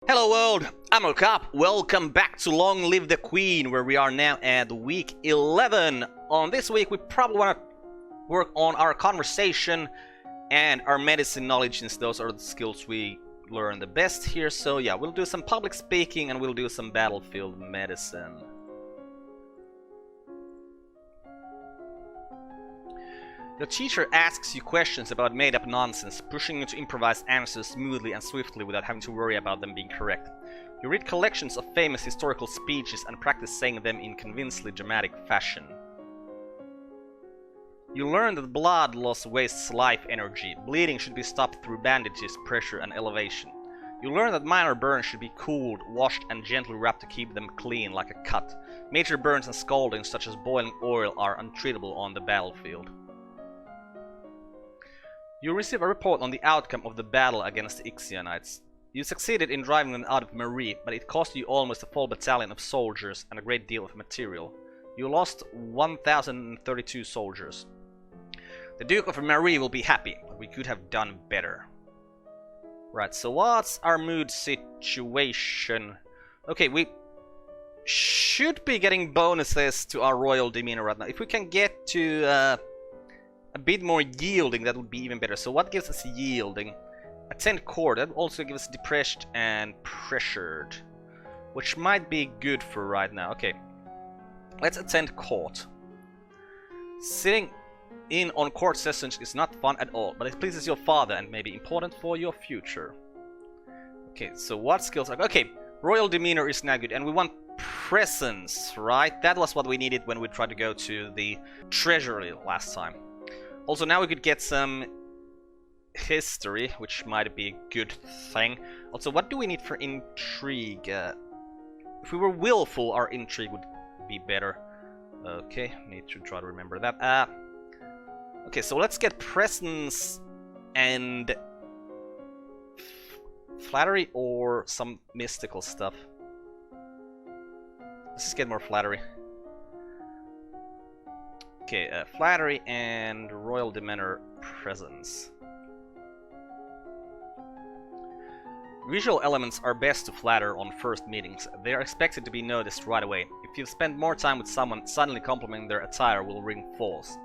Hello world, I'm Carp. Welcome back to Long Live the Queen, where we are now at week 11. On this week we probably want to work on our conversation and our medicine knowledge, since those are the skills we learn the best here. So yeah, we'll do some public speaking and we'll do some battlefield medicine. Your teacher asks you questions about made-up nonsense, pushing you to improvise answers smoothly and swiftly without having to worry about them being correct. You read collections of famous historical speeches and practice saying them in convincingly dramatic fashion. You learn that blood loss wastes life energy. Bleeding should be stopped through bandages, pressure, and elevation. You learn that minor burns should be cooled, washed, and gently rubbed to keep them clean like a cut. Major burns and scaldings, such as boiling oil, are untreatable on the battlefield. You receive a report on the outcome of the battle against the Ixionites. You succeeded in driving them out of Marie, but it cost you almost a full battalion of soldiers and a great deal of material. You lost 1,032 soldiers. The Duke of Marie will be happy, but we could have done better. Right, so what's our mood situation? Okay, we should be getting bonuses to our royal demeanor right now. If we can get to a bit more yielding, that would be even better. So what gives us yielding? Attend court. That also gives us depressed and pressured, which might be good for right now. Okay, let's attend court. Sitting in on court sessions is not fun at all, but it pleases your father and may be important for your future. Okay, so what skills are... Okay, royal demeanor is now good, and we want presence, right? That was what we needed when we tried to go to the treasury last time. Also, now we could get some history, which might be a good thing. Also, what do we need for intrigue? If we were willful, our intrigue would be better. Okay, need to try to remember that. Okay, so let's get presence and flattery or some mystical stuff. Let's just get more flattery. Okay, flattery and royal demeanor presence. Visual elements are best to flatter on first meetings. They are expected to be noticed right away. If you spend more time with someone, suddenly complimenting their attire will ring false.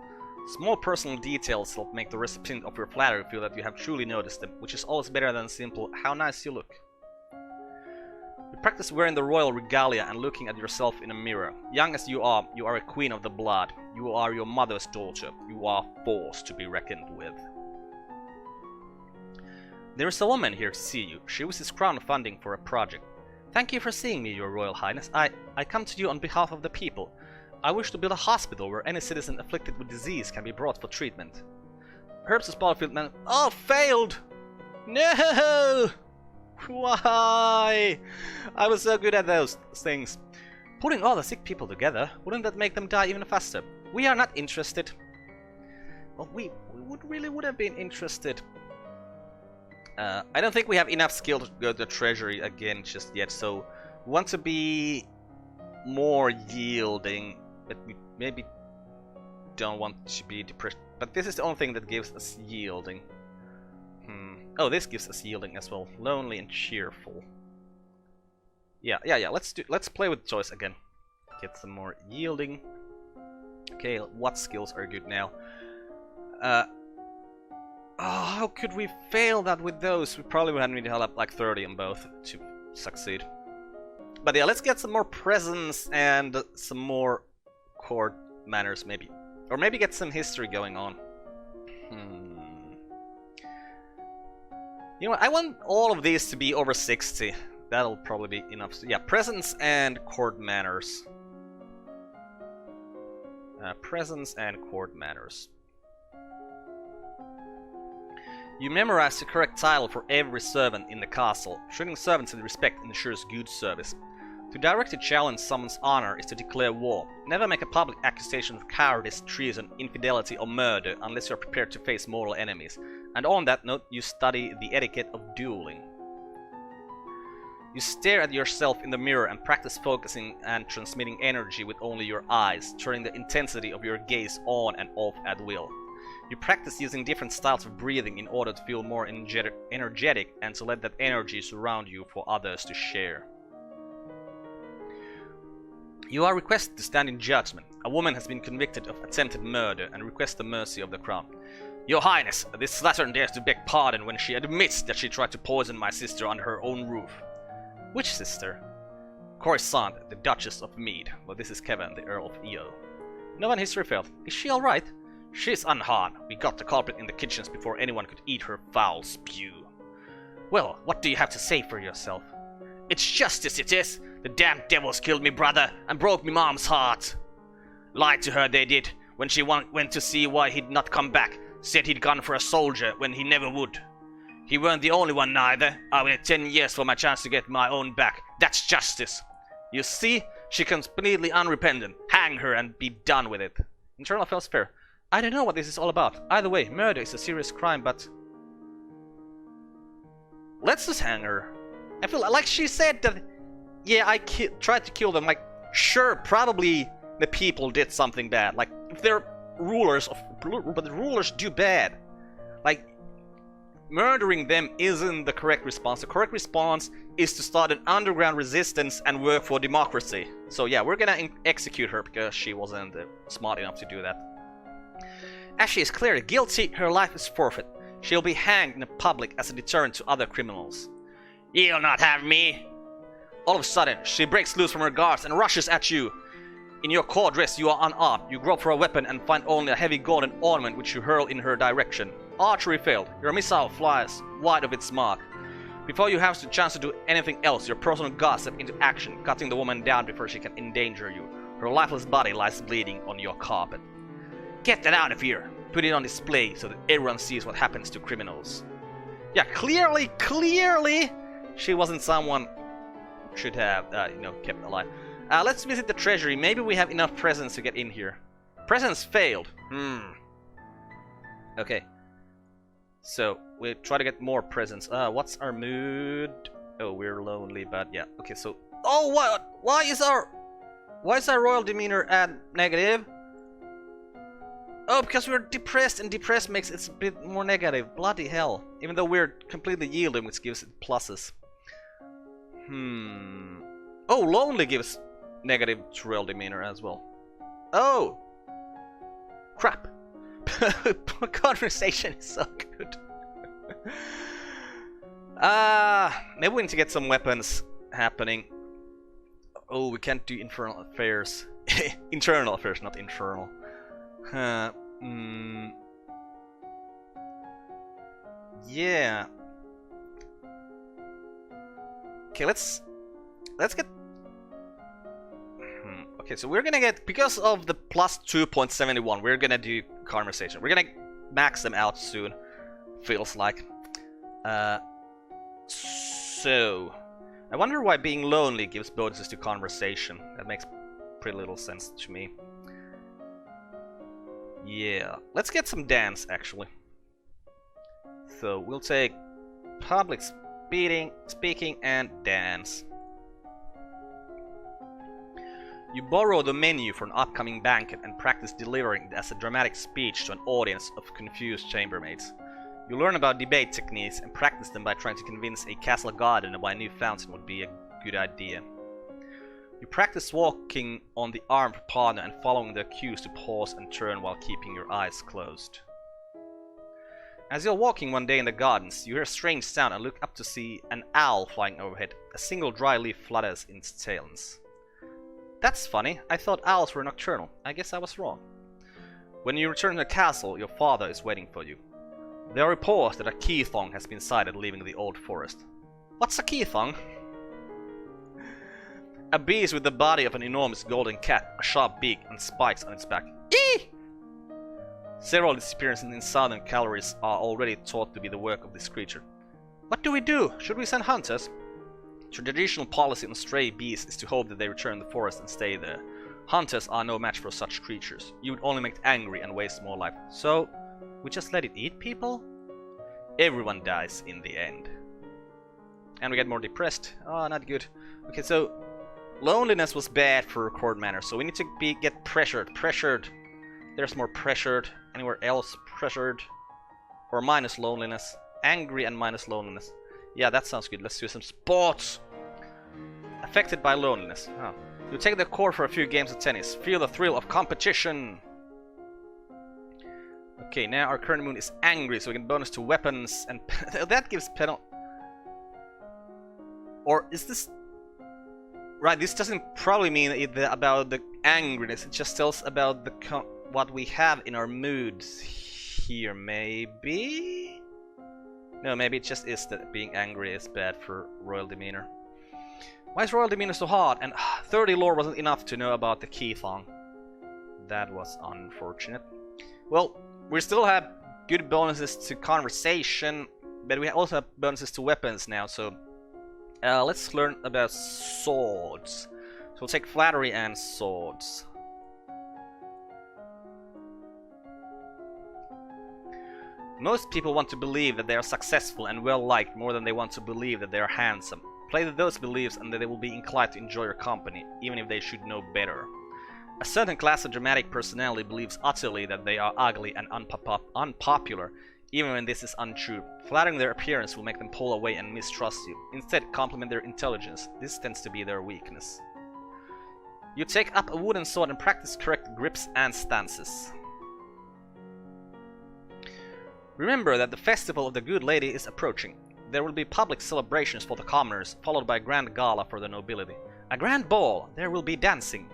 Small personal details help make the recipient of your flattery feel that you have truly noticed them, which is always better than simple, "how nice you look." You practice wearing the royal regalia and looking at yourself in a mirror. Young as you are a queen of the blood. You are your mother's daughter. You are force to be reckoned with. There is a woman here to see you. She wishes crown funding for a project. Thank you for seeing me, your royal highness. I come to you on behalf of the people. I wish to build a hospital where any citizen afflicted with disease can be brought for treatment. Herbs of battlefield man... Oh, failed! No! Why? I was so good at those things. Putting all the sick people together, wouldn't that make them die even faster? We are not interested. Well, we would have been interested. I don't think we have enough skill to go to the treasury again just yet, so we want to be more yielding, but we maybe don't want to be depressed. But this is the only thing that gives us yielding. Oh, this gives us yielding as well. Lonely and cheerful. Yeah. Let's play with choice again. Get some more yielding. Okay, what skills are good now? Oh, how could we fail that with those? We probably would need to have like 30 on both to succeed. But yeah, let's get some more presence and some more court manners maybe. Or maybe get some history going on. You know what, I want all of these to be over 60. That'll probably be enough. So, yeah, presence and court manners. Presence and court manners. You memorize the correct title for every servant in the castle. Treating servants with respect ensures good service. To directly challenge someone's honor is to declare war. Never make a public accusation of cowardice, treason, infidelity, or murder unless you are prepared to face mortal enemies. And on that note, you study the etiquette of dueling. You stare at yourself in the mirror and practice focusing and transmitting energy with only your eyes, turning the intensity of your gaze on and off at will. You practice using different styles of breathing in order to feel more energetic and to let that energy surround you for others to share. You are requested to stand in judgment. A woman has been convicted of attempted murder and requests the mercy of the crown. Your Highness, this slattern dares to beg pardon when she admits that she tried to poison my sister under her own roof. Which sister? Coruscant, the Duchess of Mead. Well, this is Kevin, the Earl of Eo. No one history failed. Is she alright? She's unharmed. We got the culprit in the kitchens before anyone could eat her foul spew. Well, what do you have to say for yourself? It's justice, it is! The damned devils killed me brother and broke me mom's heart. Lied to her they did, when she went to see why he'd not come back. Said he'd gone for a soldier when he never would. He weren't the only one neither. I waited 10 years for my chance to get my own back. That's justice. You see, she completely unrepentant. Hang her and be done with it. Internal affairs fair. I don't know what this is all about. Either way, murder is a serious crime, but... let's just hang her. I feel like she said that... yeah, I tried to kill them. Like, sure, probably the people did something bad. Like, if they're rulers of... but the rulers do bad. Like, murdering them isn't the correct response. The correct response is to start an underground resistance and work for democracy. So yeah, we're gonna execute her because she wasn't smart enough to do that. As she is clearly guilty, her life is forfeit. She'll be hanged in the public as a deterrent to other criminals. You'll not have me! All of a sudden, she breaks loose from her guards and rushes at you. In your court dress, you are unarmed. You grope for a weapon and find only a heavy golden ornament which you hurl in her direction. Archery failed. Your missile flies wide of its mark. Before you have the chance to do anything else, your personal guards step into action, cutting the woman down before she can endanger you. Her lifeless body lies bleeding on your carpet. Get that out of here! Put it on display so that everyone sees what happens to criminals. Yeah, clearly, she wasn't someone should have, kept alive. Let's visit the treasury. Maybe we have enough presents to get in here. Presents failed. Okay. So, we try to get more presents. What's our mood? Oh, we're lonely, but yeah. Okay, so... oh, what? Why is our royal demeanor at negative? Oh, because we're depressed, and depressed makes it a bit more negative. Bloody hell. Even though we're completely yielding, which gives it pluses. Oh, lonely gives negative to royal demeanor as well. Oh! Crap. Conversation is so good. Maybe we need to get some weapons happening. Oh, we can't do infernal affairs. Internal affairs, not infernal. Yeah. Okay, let's get... Okay, so we're gonna get, because of the plus 2.71, we're gonna do conversation. We're gonna max them out soon, feels like. So, I wonder why being lonely gives bonuses to conversation. That makes pretty little sense to me. Yeah, let's get some dance, actually. So, we'll take public speaking and dance. You borrow the menu for an upcoming banquet and practice delivering it as a dramatic speech to an audience of confused chambermaids. You learn about debate techniques and practice them by trying to convince a castle gardener why a new fountain would be a good idea. You practice walking on the arm of a partner and following the cues to pause and turn while keeping your eyes closed. As you're walking one day in the gardens, you hear a strange sound and look up to see an owl flying overhead. A single dry leaf flutters in its talons. That's funny, I thought owls were nocturnal. I guess I was wrong. When you return to the castle, your father is waiting for you. There are reports that a key-thong has been sighted leaving the old forest. What's a key-thong? A beast with the body of an enormous golden cat, a sharp beak and spikes on its back. Eee! Several disappearances in southern Calories are already thought to be the work of this creature. What do we do? Should we send hunters? Traditional policy on stray beasts is to hope that they return to the forest and stay there. Hunters are no match for such creatures. You would only make it angry and waste more life. So, we just let it eat people? Everyone dies in the end. And we get more depressed. Oh, not good. Okay, so loneliness was bad for court manners, so we need to get pressured. There's more pressured. Anywhere else? Pressured. Or minus loneliness. Angry and minus loneliness. Yeah, that sounds good. Let's do some sports. Affected by loneliness. Oh. You take the court for a few games of tennis. Feel the thrill of competition. Okay, now our current moon is angry, so we can bonus to weapons and that gives penalty. Or is this right? This doesn't probably mean about the angriness. It just tells about the what we have in our moods here. Maybe. No, maybe it just is that being angry is bad for royal demeanor. Why is royal demeanor so hard? And 30 lore wasn't enough to know about the key thong. That was unfortunate. Well, we still have good bonuses to conversation, but we also have bonuses to weapons now, so let's learn about swords. So we'll take flattery and swords. Most people want to believe that they are successful and well-liked more than they want to believe that they are handsome. Play with those beliefs and they will be inclined to enjoy your company, even if they should know better. A certain class of dramatic personality believes utterly that they are ugly and unpopular, even when this is untrue. Flattering their appearance will make them pull away and mistrust you. Instead, compliment their intelligence. This tends to be their weakness. You take up a wooden sword and practice correct grips and stances. Remember that the festival of the Good Lady is approaching. There will be public celebrations for the commoners, followed by a grand gala for the nobility. A grand ball! There will be dancing.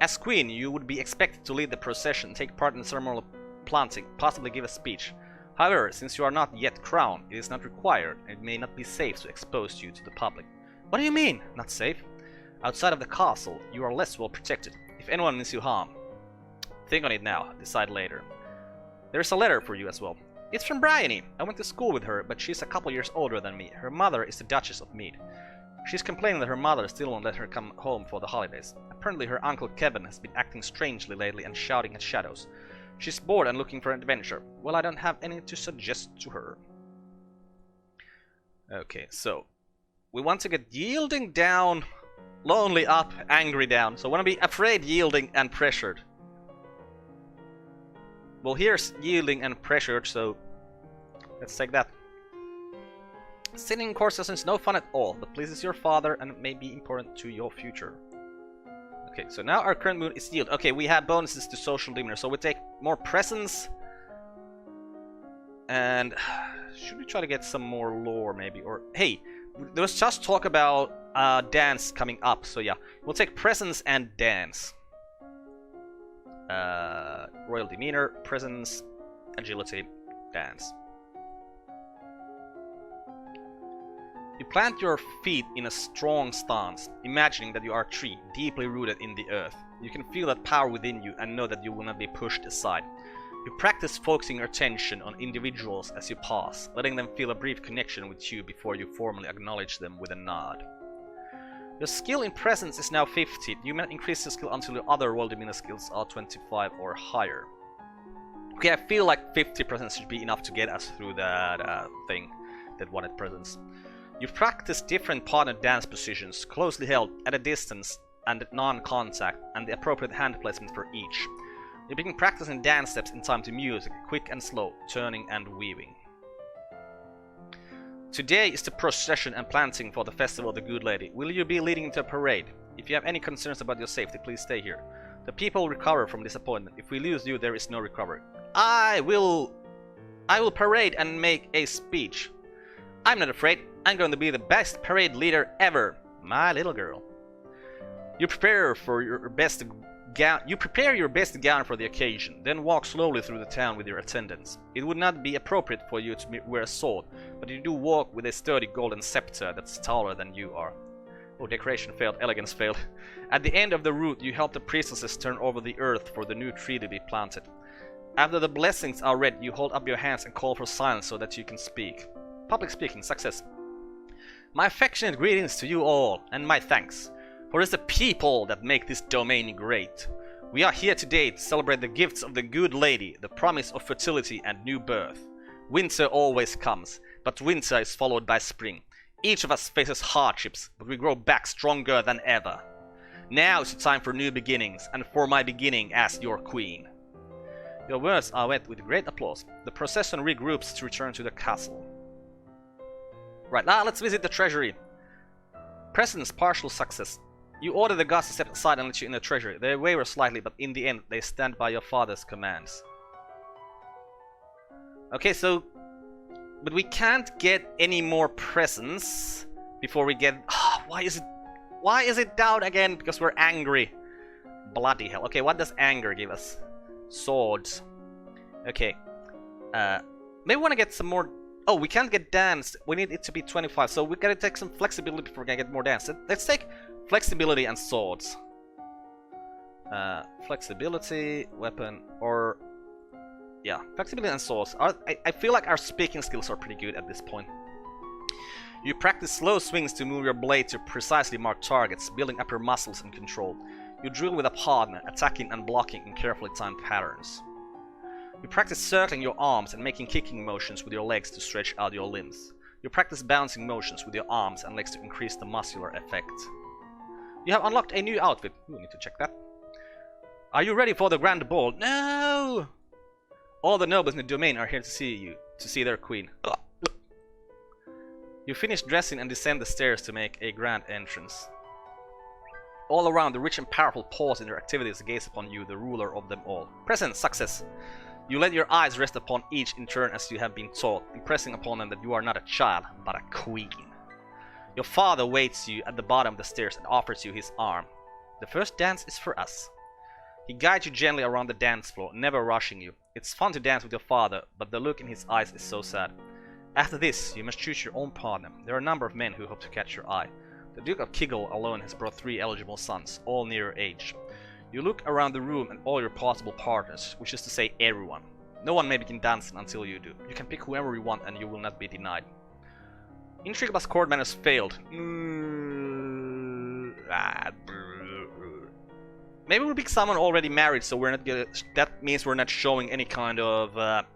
As queen, you would be expected to lead the procession, take part in the ceremonial planting, possibly give a speech. However, since you are not yet crowned, it is not required, and it may not be safe to expose you to the public. What do you mean, not safe? Outside of the castle, you are less well protected. If anyone means you harm, think on it now, decide later. There is a letter for you as well. It's from Bryony. I went to school with her, but she's a couple years older than me. Her mother is the Duchess of Mead. She's complaining that her mother still won't let her come home for the holidays. Apparently her uncle Kevin has been acting strangely lately and shouting at shadows. She's bored and looking for an adventure. Well, I don't have any to suggest to her. Okay, so we want to get yielding down, lonely up, angry down. So we want to be afraid, yielding, and pressured. Well, here's yielding and pressured, so let's take that. Sitting in courses is no fun at all, but pleases your father and may be important to your future. Okay, so now our current mood is yield. Okay, we have bonuses to social demeanor, so we take more presence. And should we try to get some more lore maybe? Or hey, there was just talk about dance coming up, so yeah, we'll take presence and dance. Royal demeanor, presence, agility, dance. You plant your feet in a strong stance, imagining that you are a tree, deeply rooted in the earth. You can feel that power within you and know that you will not be pushed aside. You practice focusing your attention on individuals as you pass, letting them feel a brief connection with you before you formally acknowledge them with a nod. Your skill in presence is now 50. You may increase your skill until your other royal demeanor skills are 25 or higher. Okay, I feel like 50% should be enough to get us through that thing that wanted presence. You practice different partner dance positions, closely held, at a distance, and non-contact, and the appropriate hand placement for each. You begin practicing dance steps in time to music, quick and slow, turning and weaving. Today is the procession and planting for the Festival of the Good Lady. Will you be leading into a parade? If you have any concerns about your safety, please stay here. The people will recover from disappointment. If we lose you, there is no recovery. I will parade and make a speech. I'm not afraid. I'm going to be the best parade leader ever, my little girl. You prepare your best gown for the occasion, then walk slowly through the town with your attendants. It would not be appropriate for you to wear a sword, but you do walk with a sturdy golden scepter that's taller than you are. Oh, decoration failed, elegance failed. At the end of the route, you help the priestesses turn over the earth for the new tree to be planted. After the blessings are read, you hold up your hands and call for silence so that you can speak. Public speaking, success. My affectionate greetings to you all, and my thanks. For it is the people that make this domain great. We are here today to celebrate the gifts of the Good Lady, the promise of fertility and new birth. Winter always comes, but winter is followed by spring. Each of us faces hardships, but we grow back stronger than ever. Now is the time for new beginnings, and for my beginning as your queen. Your words are met with great applause. The procession regroups to return to the castle. Right, now let's visit the treasury. Presence partial success. You order the guards to step aside and let you in the treasury. They waver slightly, but in the end, they stand by your father's commands. Okay, so... But we can't get any more presents before we get... Why is it down again? Because we're angry. Bloody hell. Okay, what does anger give us? Swords. Okay. Maybe we want to get some more... Oh, we can't get dance. We need it to be 25. So we gotta take some flexibility before we can get more dance. Let's take flexibility and swords. Flexibility, weapon, or... Yeah, flexibility and swords. I feel like our speaking skills are pretty good at this point. You practice slow swings to move your blade to precisely mark targets, building up your muscles and control. You drill with a partner, attacking and blocking in carefully timed patterns. You practice circling your arms and making kicking motions with your legs to stretch out your limbs. You practice bouncing motions with your arms and legs to increase the muscular effect. You have unlocked a new outfit. We need to check that. Are you ready for the grand ball? No! All the nobles in the domain are here to see you, to see their queen. You finish dressing and descend the stairs to make a grand entrance. All around, the rich and powerful pause in their activities gaze upon you, the ruler of them all. Present success. You let your eyes rest upon each in turn as you have been taught, impressing upon them that you are not a child, but a queen. Your father waits you at the bottom of the stairs and offers you his arm. The first dance is for us. He guides you gently around the dance floor, never rushing you. It's fun to dance with your father, but the look in his eyes is so sad. After this, you must choose your own partner. There are a number of men who hope to catch your eye. The Duke of Kiggle alone has brought 3 eligible sons, all near your age. You look around the room and all your possible partners, which is to say everyone. No one may begin dancing until you do. You can pick whoever you want and you will not be denied. Intrigue plus court manners failed. Maybe we'll pick someone already married, so we're not gonna... That means we're not showing any kind of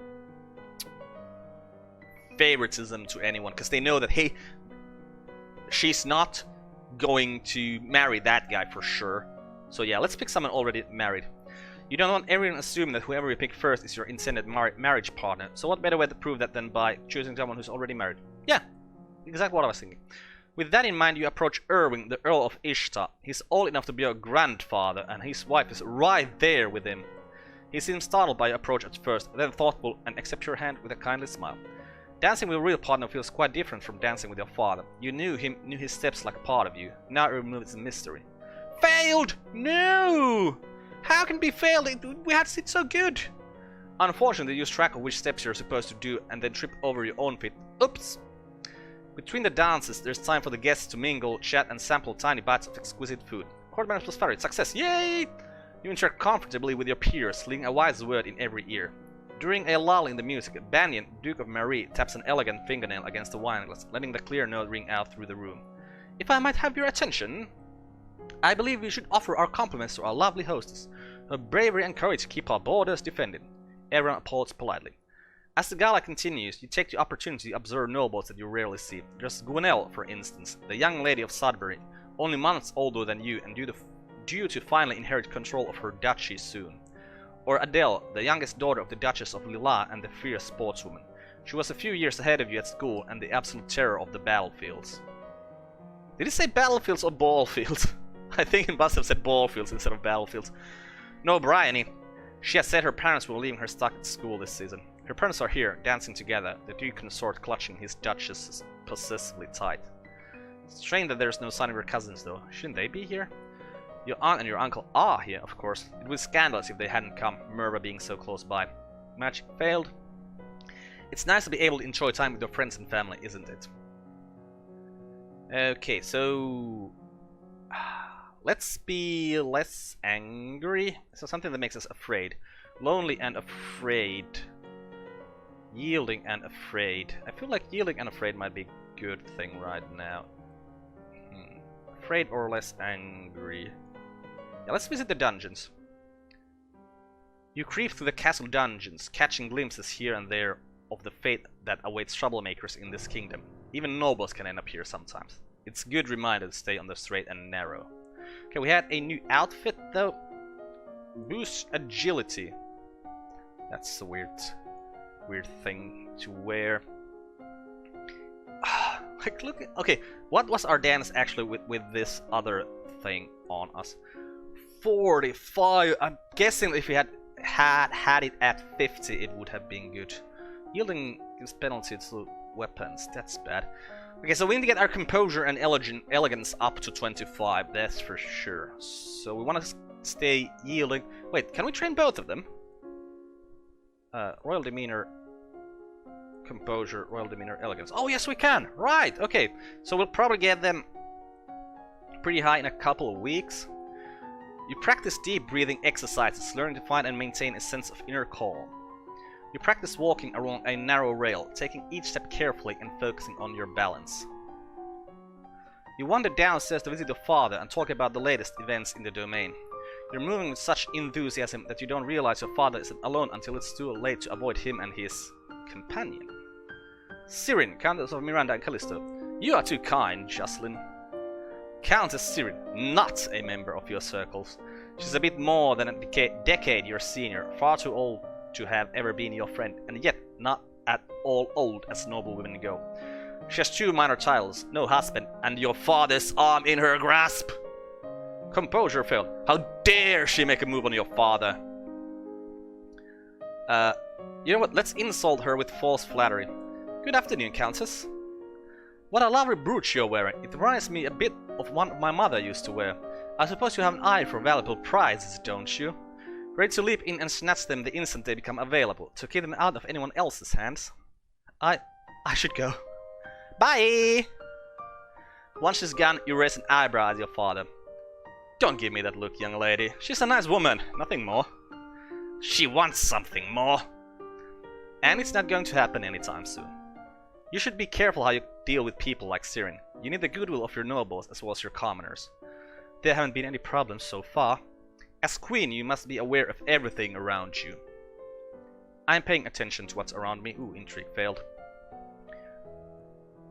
favoritism to anyone, because they know that, hey, she's not going to marry that guy for sure. So yeah, let's pick someone already married. You don't want everyone assuming that whoever you pick first is your intended marriage partner. So what better way to prove that than by choosing someone who's already married? Yeah, exactly what I was thinking. With that in mind, you approach Erwin, the Earl of Ishtar. He's old enough to be your grandfather, and his wife is right there with him. He seems startled by your approach at first, then thoughtful and accepts your hand with a kindly smile. Dancing with a real partner feels quite different from dancing with your father. You knew his steps like a part of you. Now it removes the mystery. Failed! No! How can it be failed? We had it so good! Unfortunately, you lose track of which steps you're supposed to do and then trip over your own feet. Oops! Between the dances, there's time for the guests to mingle, chat, and sample tiny bites of exquisite food. Court manners plus favorite. Success! Yay! You interact comfortably with your peers, leaving a wise word in every ear. During a lull in the music, Banyan, Duke of Marie, taps an elegant fingernail against the wine glass, letting the clear note ring out through the room. If I might have your attention, I believe we should offer our compliments to our lovely hostess. Her bravery and courage keep our borders defended. Everyone applauds politely. As the gala continues, you take the opportunity to observe nobles that you rarely see. There's Gwenelle, for instance, the young lady of Sudbury, only months older than you and due to finally inherit control of her duchy soon. Or Adele, the youngest daughter of the Duchess of Lila and the fierce sportswoman. She was a few years ahead of you at school and the absolute terror of the battlefields. Did he say battlefields or ballfields? I think it must have said ballfields instead of battlefields. No, Bryony. She has said her parents were leaving her stuck at school this season. Her parents are here, dancing together, the Duke consort clutching his Duchess possessively tight. Strange that there's no sign of your cousins, though. Shouldn't they be here? Your aunt and your uncle are here, of course. It would be scandalous if they hadn't come, Merva being so close by. Magic failed. It's nice to be able to enjoy time with your friends and family, isn't it? Okay, so... let's be less angry. So something that makes us afraid. Lonely and afraid. Yielding and afraid. I feel like yielding and afraid might be a good thing right now. Afraid or less angry. Yeah, let's visit the dungeons. You creep through the castle dungeons, catching glimpses here and there of the fate that awaits troublemakers in this kingdom. Even nobles can end up here sometimes. It's a good reminder to stay on the straight and narrow. Okay, we had a new outfit though. Boost agility. That's a weird thing to wear. Like, look at, okay, what was our dance actually with this other thing on us? 45. I'm guessing if we had it at 50, it would have been good. Yielding gives penalty to weapons. That's bad. Okay, so we need to get our composure and elegance up to 25. That's for sure. So we want to stay yielding. Wait, can we train both of them? Royal demeanor, composure, royal demeanor, elegance. Oh yes, we can. Right. Okay. So we'll probably get them pretty high in a couple of weeks. You practice deep breathing exercises, learning to find and maintain a sense of inner calm. You practice walking along a narrow rail, taking each step carefully and focusing on your balance. You wander downstairs to visit your father and talk about the latest events in the domain. You're moving with such enthusiasm that you don't realize your father isn't alone until it's too late to avoid him and his companion. Sirin, Countess of Miranda and Callisto. You are too kind, Jocelyn. Countess Sirin, not a member of your circles. She's a bit more than a decade your senior, far too old to have ever been your friend, and yet not at all old as noble women go. She has 2 minor titles, no husband, and your father's arm in her grasp. Composure failed. How dare she make a move on your father? You know what? Let's insult her with false flattery. Good afternoon, Countess. What a lovely brooch you're wearing. It reminds me a bit of one my mother used to wear. I suppose you have an eye for valuable prizes, don't you? Ready to leap in and snatch them the instant they become available, to keep them out of anyone else's hands. I should go. Bye! Once she's gone, you raise an eyebrow at your father. Don't give me that look, young lady. She's a nice woman, nothing more. She wants something more. And it's not going to happen anytime soon. You should be careful how you deal with people like Sirin. You need the goodwill of your nobles as well as your commoners. There haven't been any problems so far. As queen, you must be aware of everything around you. I'm paying attention to what's around me. Ooh, intrigue failed.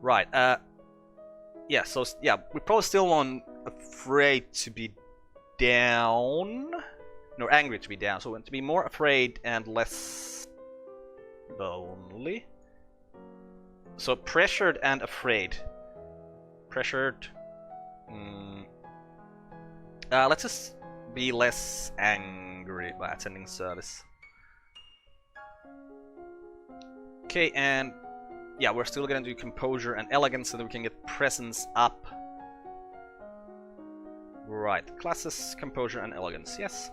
Right, yeah, so, yeah, we probably still want afraid to be down. No, angry to be down. So we want to be more afraid and less lonely. So pressured and afraid. Pressured. Let's just be less angry by attending service. Okay, and yeah, we're still gonna do composure and elegance so that we can get presence up. Right, classes, composure and elegance, yes.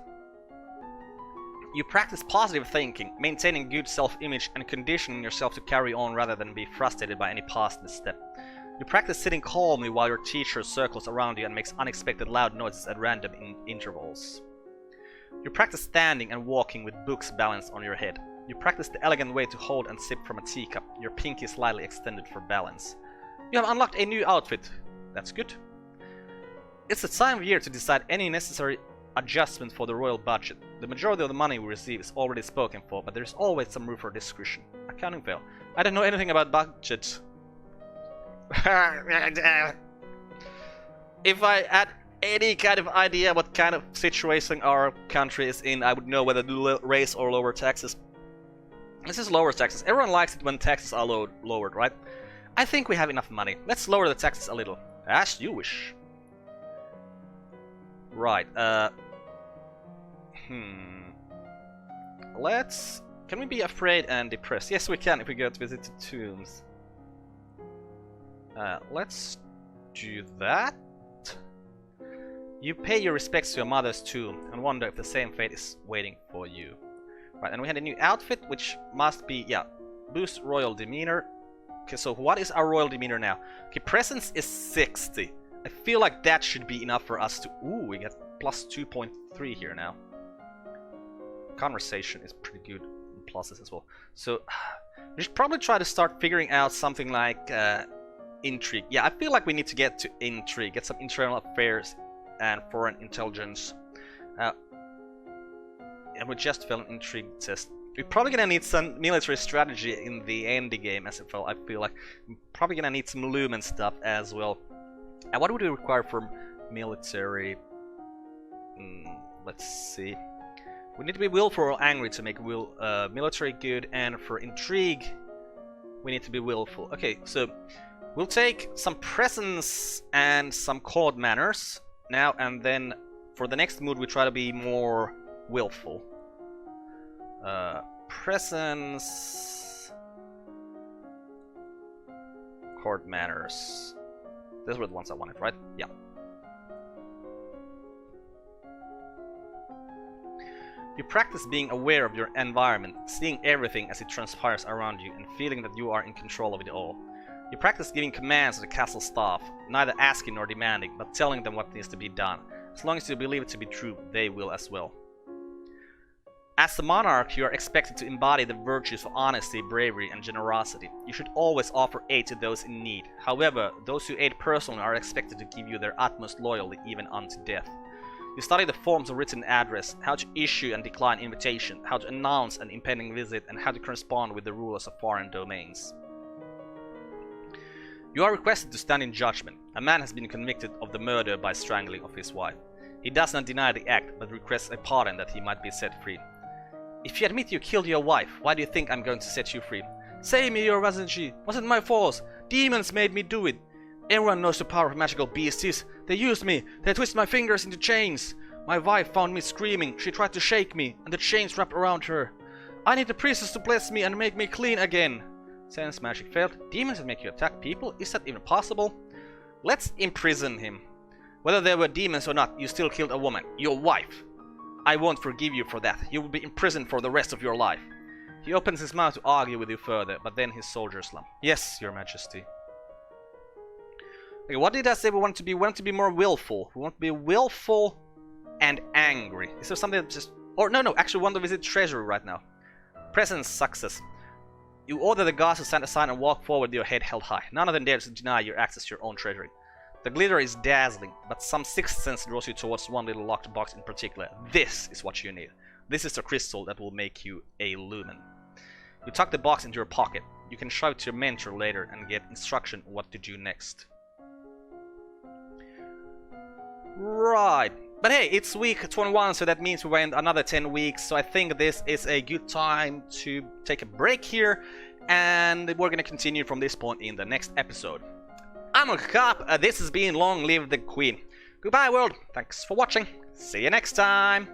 You practice positive thinking, maintaining good self-image and conditioning yourself to carry on rather than be frustrated by any past misstep. You practice sitting calmly while your teacher circles around you and makes unexpected loud noises at random intervals. You practice standing and walking with books balanced on your head. You practice the elegant way to hold and sip from a teacup, your pinky slightly extended for balance. You have unlocked a new outfit. That's good. It's the time of year to decide any necessary adjustment for the royal budget. The majority of the money we receive is already spoken for, but there's always some room for discretion. Accounting fail. I don't know anything about budget. If I had any kind of idea what kind of situation our country is in, I would know whether to raise or lower taxes. This is lower taxes. Everyone likes it when taxes are lowered, right? I think we have enough money. Let's lower the taxes a little. As you wish. Right, let's... Can we be afraid and depressed? Yes, we can if we go to visit the tombs. Let's do that. You pay your respects to your mother's tomb and wonder if the same fate is waiting for you. Right, and we had a new outfit, which must be, yeah, boost royal demeanor. Okay, so what is our royal demeanor now? Okay, presence is 60. I feel like that should be enough for us to... Ooh, we get plus 2.3 here now. Conversation is pretty good in pluses as well. So, we should probably try to start figuring out something like intrigue. Yeah, I feel like we need to get to intrigue. Get some internal affairs and foreign intelligence. And we just failed an intrigue test. We're probably gonna need some military strategy in the end game as well. I feel like we're probably gonna need some lumen stuff as well. And what would we require for military? Let's see. We need to be willful or angry to make military good, and for intrigue, we need to be willful. Okay, so we'll take some presence and some court manners now, and then for the next mood we try to be more willful. Presence, court manners. Those were the ones I wanted, right? Yeah. You practice being aware of your environment, seeing everything as it transpires around you, and feeling that you are in control of it all. You practice giving commands to the castle staff, neither asking nor demanding, but telling them what needs to be done. As long as you believe it to be true, they will as well. As the monarch, you are expected to embody the virtues of honesty, bravery, and generosity. You should always offer aid to those in need. However, those who aid personally are expected to give you their utmost loyalty even unto death. You study the forms of written address, how to issue and decline invitation, how to announce an impending visit, and how to correspond with the rulers of foreign domains. You are requested to stand in judgment. A man has been convicted of the murder by strangling of his wife. He does not deny the act, but requests a pardon that he might be set free. If you admit you killed your wife, why do you think I'm going to set you free? Say me, your Excellency, wasn't my fault. Demons made me do it. Everyone knows the power of magical beasts is. They used me. They twisted my fingers into chains. My wife found me screaming. She tried to shake me, and the chains wrapped around her. I need the priestess to bless me and make me clean again. Sense magic failed. Demons that make you attack people? Is that even possible? Let's imprison him. Whether there were demons or not, you still killed a woman. Your wife. I won't forgive you for that. You will be imprisoned for the rest of your life. He opens his mouth to argue with you further, but then his soldiers slump. Yes, your majesty. Okay, what did I say we want to be? We want to be more willful. We want to be willful and angry. Is there something that just... Or no, actually want to visit treasury right now. Presence success. You order the guards to stand aside and walk forward with your head held high. None of them dares to deny your access to your own treasury. The glitter is dazzling, but some sixth sense draws you towards one little locked box in particular. This is what you need. This is the crystal that will make you a lumen. You tuck the box into your pocket. You can show it to your mentor later and get instruction on what to do next. Right. But hey, it's week 21, so that means we went another 10 weeks. So I think this is a good time to take a break here. And we're going to continue from this point in the next episode. I'm Hanako Carp. This has been Long Live the Queen. Goodbye, world. Thanks for watching. See you next time.